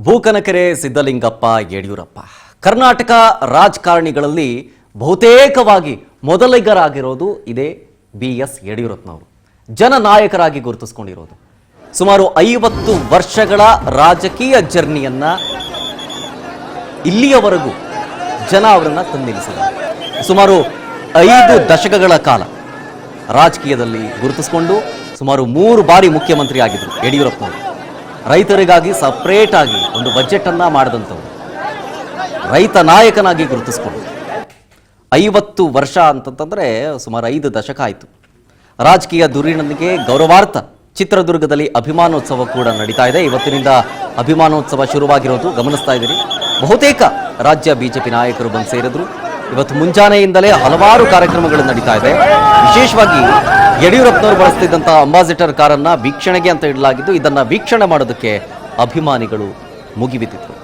ಬೂಕನಕೆರೆ ಸಿದ್ದಲಿಂಗಪ್ಪ ಯಡಿಯೂರಪ್ಪ ಕರ್ನಾಟಕ ರಾಜಕಾರಣಿಗಳಲ್ಲಿ ಬಹುತೇಕವಾಗಿ ಮೊದಲಿಗರಾಗಿರೋದು ಇದೇ ಬಿಎಸ್ ಯಡಿಯೂರಪ್ಪನವರು. ಜನನಾಯಕರಾಗಿ ಗುರುತಿಸಿಕೊಂಡಿರೋದು. ಸುಮಾರು 50 ವರ್ಷಗಳ ರಾಜಕೀಯ ಜರ್ನಿಯನ್ನ ಇಲ್ಲಿಯವರೆಗೂ ಜನ ಅವರನ್ನ ತಂದು ನಿಲ್ಲಿಸಿದ್ದಾರೆ. ಸುಮಾರು 5 ದಶಕಗಳ ಕಾಲ ರಾಜಕೀಯದಲ್ಲಿ ಗುರುತಿಸಿಕೊಂಡು ಸುಮಾರು 3 ಬಾರಿ ಮುಖ್ಯಮಂತ್ರಿ ಆಗಿದ್ರು ಯಡಿಯೂರಪ್ಪನವರು. ರೈತರಿಗಾಗಿ ಸಪ್ರೇಟ್ ಆಗಿ ಒಂದು ಬಜೆಟ್ ಅನ್ನ ಮಾಡಿದಂಥವ್ರು, ರೈತ ನಾಯಕನಾಗಿ ಗುರುತಿಸಿಕೊಂಡು 50 ವರ್ಷ ಅಂತಂತಂದ್ರೆ ಸುಮಾರು 5 ದಶಕ ಆಯಿತು. ರಾಜಕೀಯ ಧುರೀಣನಿಗೆ ಗೌರವಾರ್ಥ ಚಿತ್ರದುರ್ಗದಲ್ಲಿ ಅಭಿಮಾನೋತ್ಸವ ಕೂಡ ನಡೀತಾ ಇದೆ. ಇವತ್ತಿನಿಂದ ಅಭಿಮಾನೋತ್ಸವ ಶುರುವಾಗಿರೋದು ಗಮನಿಸ್ತಾ ಇದ್ದೀರಿ. ಬಹುತೇಕ ರಾಜ್ಯ ಬಿಜೆಪಿ ನಾಯಕರು ಬಂದು ಸೇರಿದ್ರು. ಇವತ್ತು ಮುಂಜಾನೆಯಿಂದಲೇ ಹಲವಾರು ಕಾರ್ಯಕ್ರಮಗಳು ನಡೀತಾ ಇದೆ. ವಿಶೇಷವಾಗಿ ಯಡಿಯೂರಪ್ಪನವರು ಬಳಸ್ತಿದ್ದಂತಹ ಅಂಬಾಸಿಡರ್ ಕಾರನ್ನ ವೀಕ್ಷಣೆಗೆ ಅಂತ ಇಡಲಾಗಿದ್ದು, ಇದನ್ನ ವೀಕ್ಷಣೆ ಮಾಡೋದಕ್ಕೆ ಅಭಿಮಾನಿಗಳು ಮುಗಿಬಿದ್ದಿದ್ರು.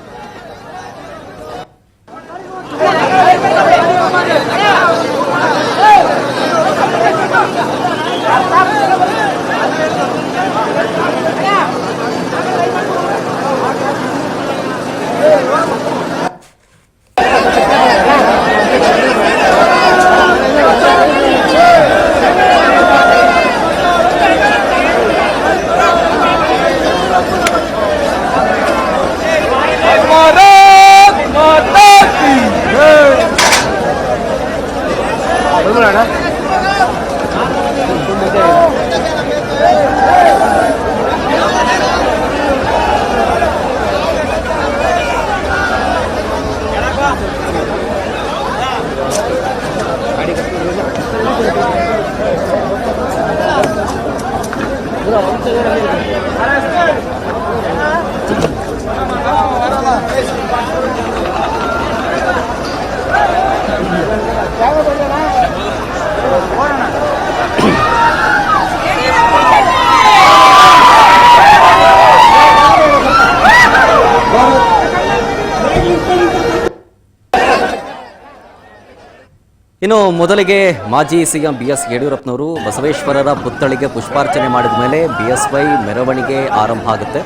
ಇನ್ನು ಮೊದಲಿಗೆ ಮಾಜಿ ಸಿಎಂ ಬಿಎಸ್ ಯಡಿಯೂರಪ್ಪನವರು ಬಸವೇಶ್ವರರ ಪುತ್ಥಳಿಗೆ ಪುಷ್ಪಾರ್ಚನೆ ಮಾಡಿದ ಮೇಲೆ ಬಿಎಸ್ವೈ ಮೆರವಣಿಗೆ ಆರಂಭ ಆಗುತ್ತೆ.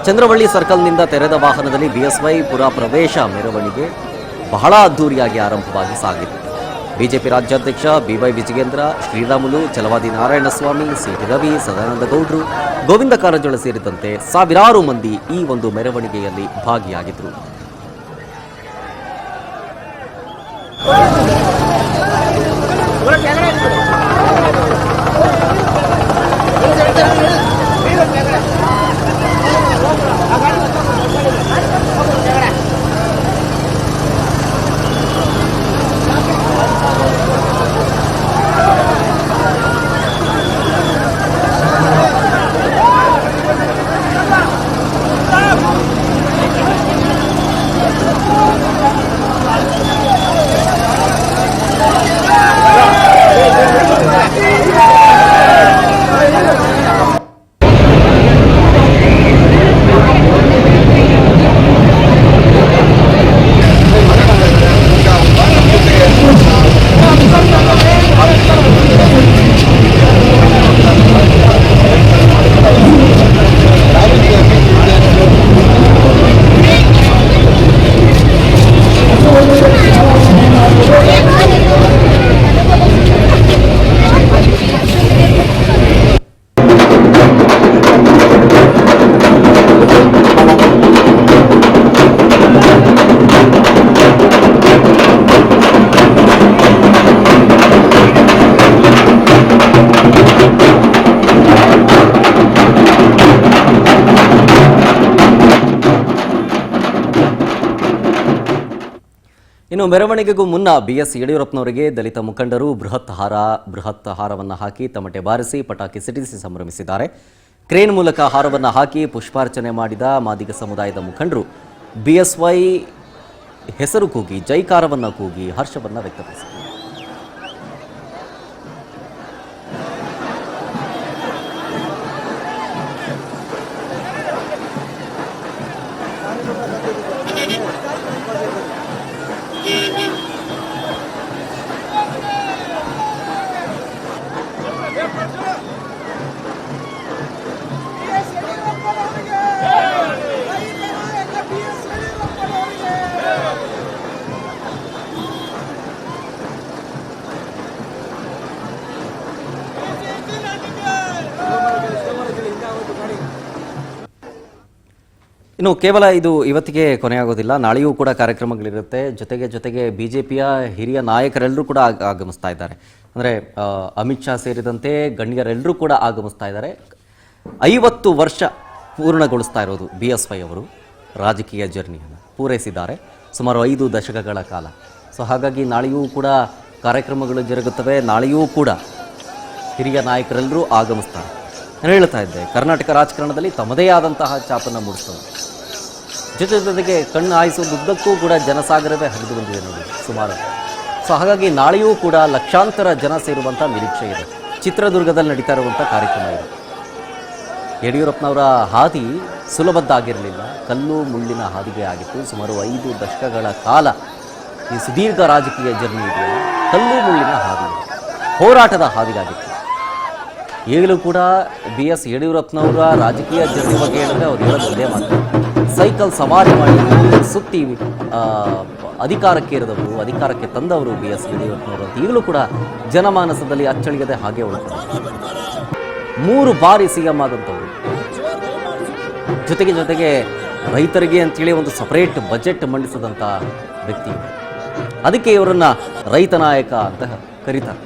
ಚಂದ್ರವಳ್ಳಿ ಸರ್ಕಲ್ನಿಂದ ತೆರೆದ ವಾಹನದಲ್ಲಿ ಬಿಎಸ್ವೈ ಪುರ ಪ್ರವೇಶ ಮೆರವಣಿಗೆ ಬಹಳ ಅದ್ದೂರಿಯಾಗಿ ಆರಂಭವಾಗಿ ಸಾಗಿತು. ಬಿಜೆಪಿ ರಾಜ್ಯಾಧ್ಯಕ್ಷ ಬಿವೈ ವಿಜಯೇಂದ್ರ, ಶ್ರೀರಾಮುಲು, ಛಲವಾದಿ ನಾರಾಯಣಸ್ವಾಮಿ, ಸಿಟಿ ರವಿ, ಸದಾನಂದ ಗೌಡ್ರು, ಗೋವಿಂದ ಕಾರಜೋಳ ಸೇರಿದಂತೆ ಸಾವಿರಾರು ಮಂದಿ ಈ ಒಂದು ಮೆರವಣಿಗೆಯಲ್ಲಿ ಭಾಗಿಯಾಗಿದ್ದರು. ಇನ್ನು ಮೆರವಣಿಗೆಗೂ ಮುನ್ನ ಬಿಎಸ್ ಯಡಿಯೂರಪ್ಪನವರಿಗೆ ದಲಿತ ಮುಖಂಡರು ಬೃಹತ್ ಹಾರವನ್ನು ಹಾಕಿ ತಮಟೆ ಬಾರಿಸಿ ಪಟಾಕಿ ಸಿಡಿಸಿ ಸಂಭ್ರಮಿಸಿದ್ದಾರೆ. ಕ್ರೇನ್ ಮೂಲಕ ಹಾರವನ್ನು ಹಾಕಿ ಪುಷ್ಪಾರ್ಚನೆ ಮಾಡಿದ ಮಾದಿಗ ಸಮುದಾಯದ ಮುಖಂಡರು ಬಿಎಸ್ವೈ ಹೆಸರು ಕೂಗಿ ಜೈಕಾರವನ್ನು ಕೂಗಿ ಹರ್ಷವನ್ನು ವ್ಯಕ್ತಪಡಿಸಿದರು. ಇನ್ನು ಕೇವಲ ಇದು ಇವತ್ತಿಗೆ ಕೊನೆಯಾಗೋದಿಲ್ಲ, ನಾಳೆಯೂ ಕೂಡ ಕಾರ್ಯಕ್ರಮಗಳಿರುತ್ತೆ. ಜೊತೆಗೆ BJPಯ ಹಿರಿಯ ನಾಯಕರೆಲ್ಲರೂ ಕೂಡ ಆಗಮಿಸ್ತಾ ಇದ್ದಾರೆ. ಅಂದರೆ ಅಮಿತ್ ಶಾ ಸೇರಿದಂತೆ ಗಣ್ಯರೆಲ್ಲರೂ ಕೂಡ ಆಗಮಿಸ್ತಾ ಇದ್ದಾರೆ. 50 ವರ್ಷ ಪೂರ್ಣಗೊಳಿಸ್ತಾ ಇರೋದು BSY ಅವರು ರಾಜಕೀಯ ಜರ್ನಿಯನ್ನು ಪೂರೈಸಿದ್ದಾರೆ, ಸುಮಾರು 5 ದಶಕಗಳ ಕಾಲ. ಸೊ ಹಾಗಾಗಿ ನಾಳೆಯೂ ಕೂಡ ಕಾರ್ಯಕ್ರಮಗಳು ಜರುಗುತ್ತವೆ. ನಾಳೆಯೂ ಕೂಡ ಹಿರಿಯ ನಾಯಕರೆಲ್ಲರೂ ಆಗಮಿಸ್ತಾರೆ. ನಾನು ಹೇಳ್ತಾ ಇದ್ದೆ, ಕರ್ನಾಟಕ ರಾಜಕಾರಣದಲ್ಲಿ ತಮ್ಮದೇ ಆದಂತಹ ಛಾಪನ್ನು ಮೂಡಿಸ್ತದೆ. ಜೊತೆಗೆ ಕಣ್ಣು ಹಾಯಿಸುವುದುದ್ದಕ್ಕೂ ಕೂಡ ಜನಸಾಗರವೇ ಹರಿದು ಬಂದಿದೆ ನೋಡಿ ಸುಮಾರು. ಸೊ ಹಾಗಾಗಿ ನಾಳೆಯೂ ಕೂಡ ಲಕ್ಷಾಂತರ ಜನ ಸೇರುವಂಥ ನಿರೀಕ್ಷೆ ಇದೆ. ಚಿತ್ರದುರ್ಗದಲ್ಲಿ ನಡೀತಾ ಇರುವಂಥ ಕಾರ್ಯಕ್ರಮ ಇದೆ. ಯಡಿಯೂರಪ್ಪನವರ ಹಾದಿ ಸುಲಭದ್ದಾಗಿರಲಿಲ್ಲ, ಕಲ್ಲು ಮುಳ್ಳಿನ ಹಾದಿಗೆ ಆಗಿತ್ತು. ಸುಮಾರು 5 ದಶಕಗಳ ಕಾಲ ಈ ಸುದೀರ್ಘ ರಾಜಕೀಯ ಜರ್ನಿ ಇದೆಯಲ್ಲ, ಕಲ್ಲು ಮುಳ್ಳಿನ ಹಾದಿ, ಹೋರಾಟದ ಹಾದಿಗಾಗಿತ್ತು. ಈಗಲೂ ಕೂಡ BS ಯಡಿಯೂರಪ್ಪನವರ ರಾಜಕೀಯ ಜರ್ನಿ ಬಗ್ಗೆ ಹೇಳಿದ್ರೆ ಅವ್ರು ಹೇಳೋದು ಒಂದೇ ಮಾತು, ಸೈಕಲ್ ಸವಾರಿ ಮಾಡಿ ಸುತ್ತಿ ಅಧಿಕಾರಕ್ಕೆ ಇರಿದವರು, ಅಧಿಕಾರಕ್ಕೆ ತಂದವರು BS ಯಡಿಯೂರಪ್ಪನವರು ಅಂತ ಈಗಲೂ ಕೂಡ ಜನಮಾನಸದಲ್ಲಿ ಅಚ್ಚಳಿಯದೆ ಹಾಗೆ ಉಳ್ತಾರೆ. 3 ಬಾರಿ CM ಆದಂಥವ್ರು, ಜೊತೆಗೆ ರೈತರಿಗೆ ಅಂತೇಳಿ ಒಂದು ಸಪರೇಟ್ ಬಜೆಟ್ ಮಂಡಿಸಿದಂಥ ವ್ಯಕ್ತಿ. ಅದಕ್ಕೆ ಇವರನ್ನ ರೈತ ನಾಯಕ ಅಂತ ಕರೀತಾರೆ.